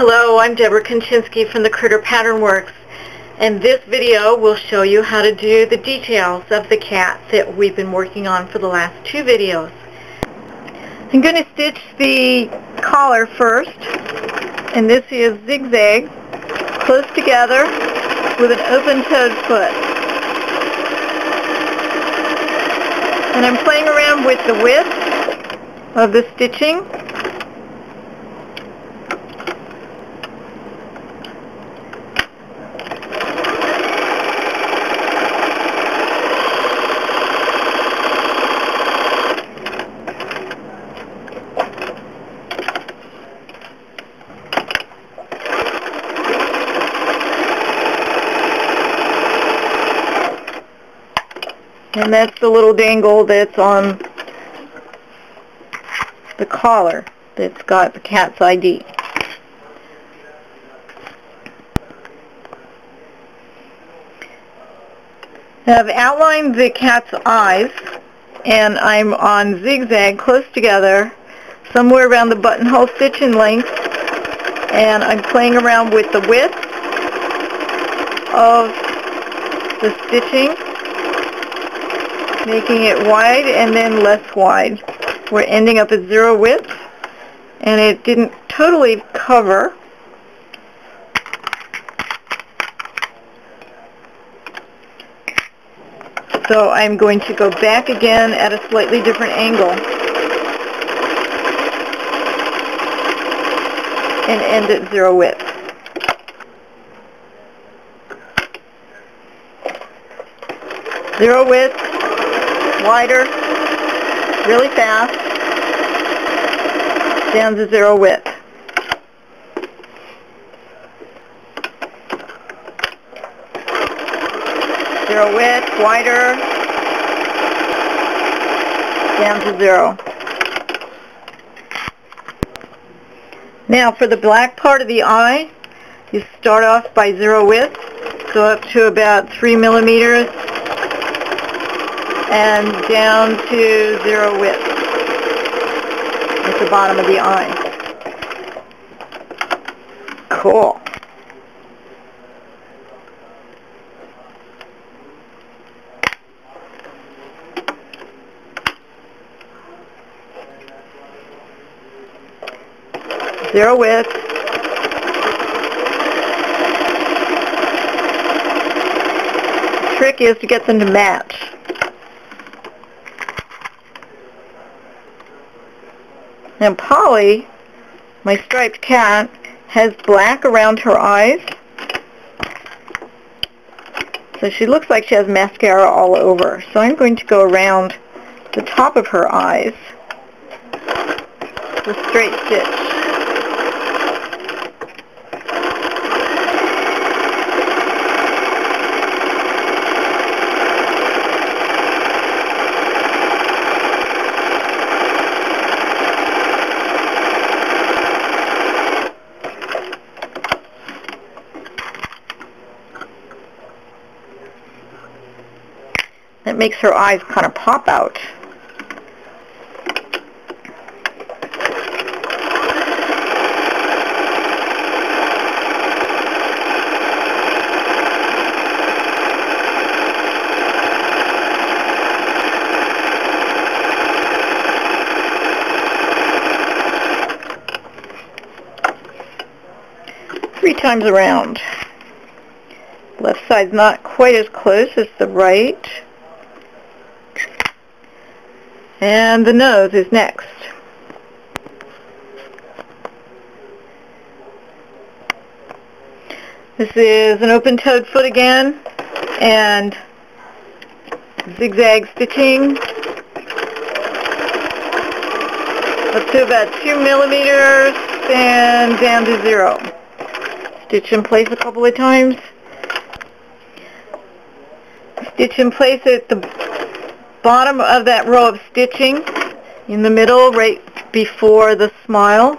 Hello, I'm Deborah Konchinsky from the Critter Pattern Works, and this video will show you how to do the details of the cat that we've been working on for the last two videos. I'm going to stitch the collar first, and this is zigzag, close together with an open-toed foot. And I'm playing around with the width of the stitching. And that's the little dangle that's on the collar that's got the cat's ID. Now I've outlined the cat's eyes, and I'm on zigzag close together, somewhere around the buttonhole stitch in length, and I'm playing around with the width of the stitching, making it wide and then less wide. We're ending up at zero width, and it didn't totally cover. So I'm going to go back again at a slightly different angle and end at zero width. Zero width, wider, really fast, down to zero width. Zero width, wider, down to zero. Now for the black part of the eye, you start off by zero width, go up to about 3 millimeters, and down to zero width at the bottom of the eye. Cool. Zero width. The trick is to get them to match. Now Polly, my striped cat, has black around her eyes, so she looks like she has mascara all over. So I'm going to go around the top of her eyes with a straight stitch. That makes her eyes kind of pop out. Three times around. Left side's not quite as close as the right. And the nose is next. This is an open-toed foot again, and zigzag stitching up to about 2 millimeters and down to zero. Stitch in place a couple of times. Stitch in place at the bottom of that row of stitching, in the middle right before the smile,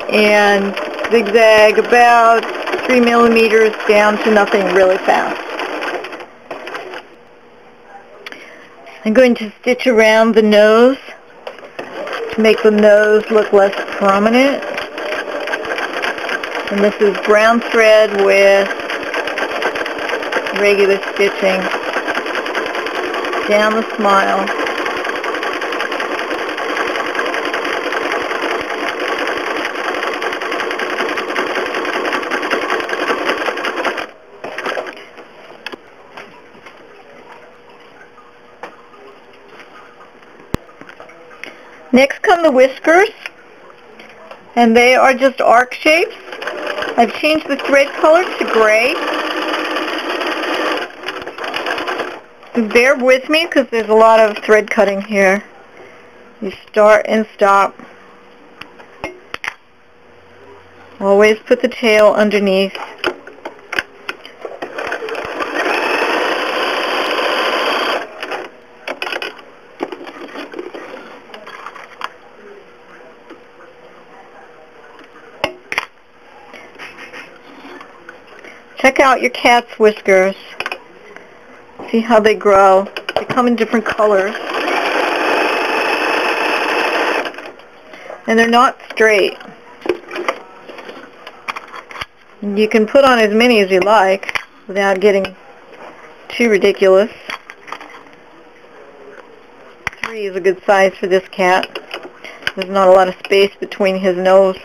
and zigzag about 3 millimeters down to nothing really fast. I'm going to stitch around the nose to make the nose look less prominent. And this is brown thread with regular stitching down the smile. Next come the whiskers, and they are just arc shapes. I've changed the thread color to gray. Bear with me because there's a lot of thread cutting here. You start and stop. Always put the tail underneath. Check out your cat's whiskers. See how they grow. They come in different colors. And they're not straight. You can put on as many as you like without getting too ridiculous. 3 is a good size for this cat. There's not a lot of space between his nose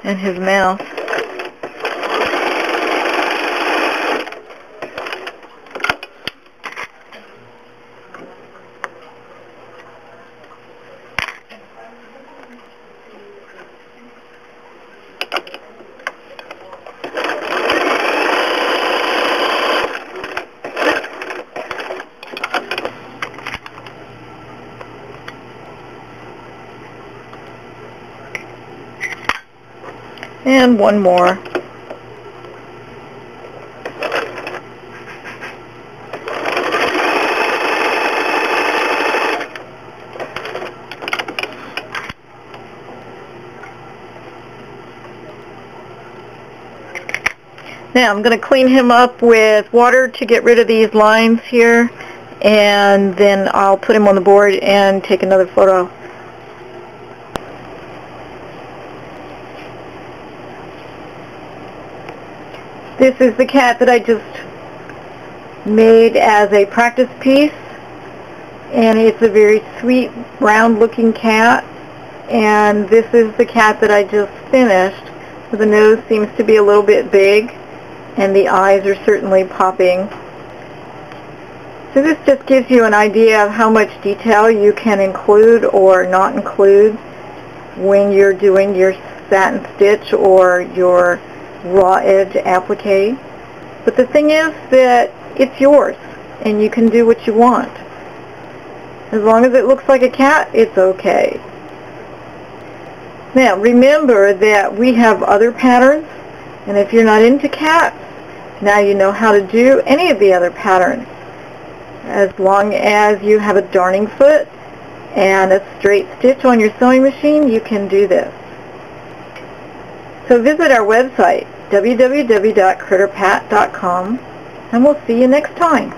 and his mouth. And one more. Now I'm going to clean him up with water to get rid of these lines here, and then I'll put him on the board and take another photo. This is the cat that I just made as a practice piece, and it's a very sweet, round-looking cat. And this is the cat that I just finished. So the nose seems to be a little bit big, and the eyes are certainly popping. So this just gives you an idea of how much detail you can include or not include when you're doing your satin stitch or your raw edge applique. But the thing is that it's yours and you can do what you want. As long as it looks like a cat, it's okay. Now remember that we have other patterns, and if you're not into cats, now you know how to do any of the other patterns. As long as you have a darning foot and a straight stitch on your sewing machine, you can do this. So visit our website, www.critterpat.com, and we'll see you next time.